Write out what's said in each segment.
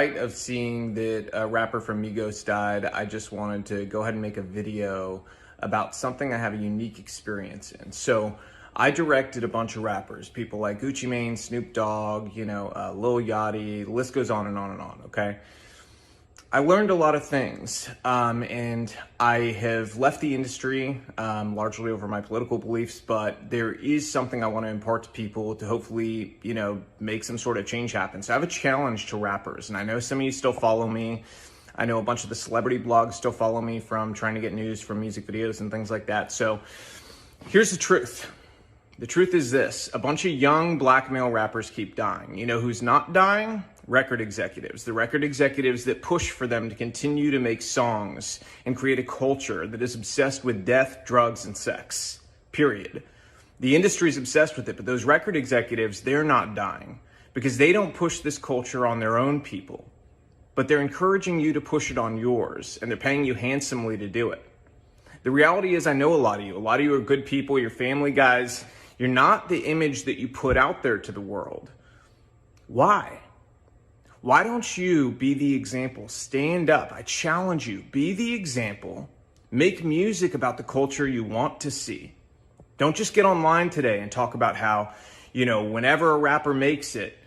light of seeing that a rapper from Migos died, I just wanted to go ahead and make a video about something I have a unique experience in. So I directed a bunch of rappers, people like Gucci Mane, Snoop Dogg, Lil Yachty, the list goes on and on and on, okay? I learned a lot of things, and I have left the industry largely over my political beliefs, but there is something I want to impart to people to hopefully, make some sort of change happen. So I have a challenge to rappers, and I know some of you still follow me. I know a bunch of the celebrity blogs still follow me from trying to get news from music videos and things like that. So here's the truth. The truth is this: a bunch of young black male rappers keep dying. You know who's not dying? Record executives. The record executives that push for them to continue to make songs and create a culture that is obsessed with death, drugs, and sex. Period. The industry is obsessed with it, but those record executives, they're not dying because they don't push this culture on their own people, but they're encouraging you to push it on yours, and they're paying you handsomely to do it. The reality is, I know a lot of you. A lot of you are good people. You're family guys. You're not the image that you put out there to the world. Why? Why don't you be the example? Stand up. I challenge you. Be the example. Make music about the culture you want to see. Don't just get online today and talk about how, whenever a rapper makes it,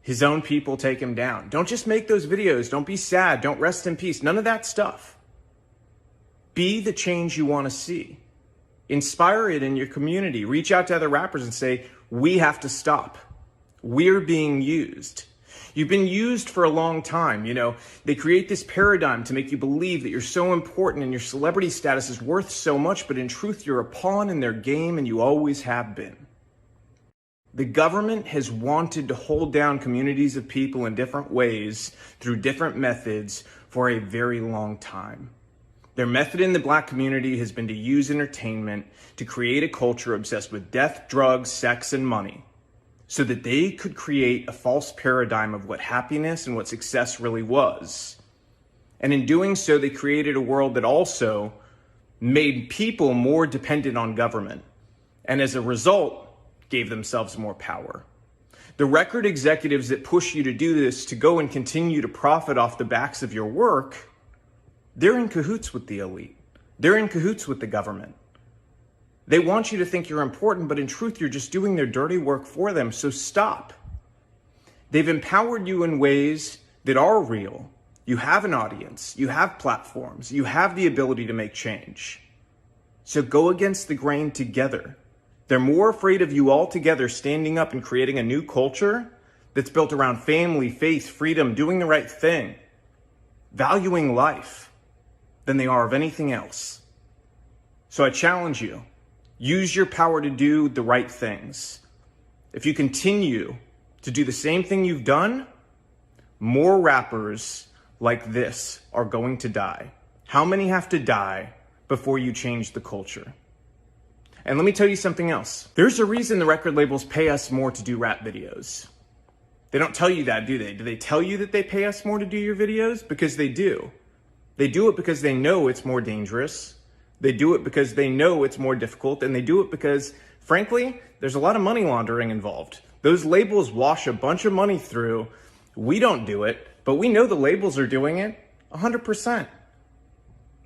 his own people take him down. Don't just make those videos. Don't be sad. Don't rest in peace. None of that stuff. Be the change you want to see. Inspire it in your community. Reach out to other rappers and say, we have to stop. We're being used. You've been used for a long time. They create this paradigm to make you believe that you're so important and your celebrity status is worth so much, but in truth, you're a pawn in their game and you always have been. The government has wanted to hold down communities of people in different ways through different methods for a very long time. Their method in the black community has been to use entertainment to create a culture obsessed with death, drugs, sex, and money, so that they could create a false paradigm of what happiness and what success really was. And in doing so, they created a world that also made people more dependent on government, and as a result, gave themselves more power. The record executives that push you to do this, to go and continue to profit off the backs of your work, they're in cahoots with the elite. They're in cahoots with the government. They want you to think you're important, but in truth, you're just doing their dirty work for them, so stop. They've empowered you in ways that are real. You have an audience, you have platforms, you have the ability to make change. So go against the grain together. They're more afraid of you all together standing up and creating a new culture that's built around family, faith, freedom, doing the right thing, valuing life, than they are of anything else. So I challenge you. Use your power to do the right things. If you continue to do the same thing you've done, more rappers like this are going to die. How many have to die before you change the culture? And let me tell you something else. There's a reason the record labels pay us more to do rap videos. They don't tell you that, do they? Do they tell you that they pay us more to do your videos? Because they do. They do it because they know it's more dangerous. They do it because they know it's more difficult, and they do it because, frankly, there's a lot of money laundering involved. Those labels wash a bunch of money through. We don't do it, but we know the labels are doing it 100%.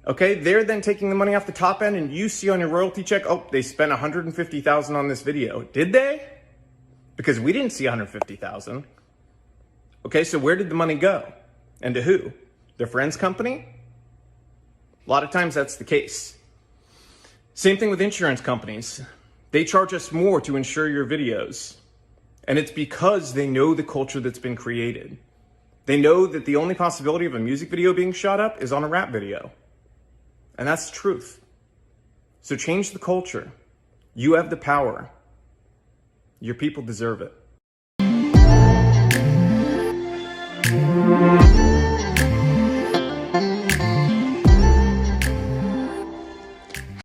Okay, they're then taking the money off the top end, and you see on your royalty check, oh, they spent $150,000 on this video. Did they? Because we didn't see $150,000. Okay, so where did the money go? And to who? Their friend's company? A lot of times that's the case. Same thing with insurance companies. They charge us more to insure your videos. And it's because they know the culture that's been created. They know that the only possibility of a music video being shot up is on a rap video. And that's the truth. So change the culture. You have the power. Your people deserve it.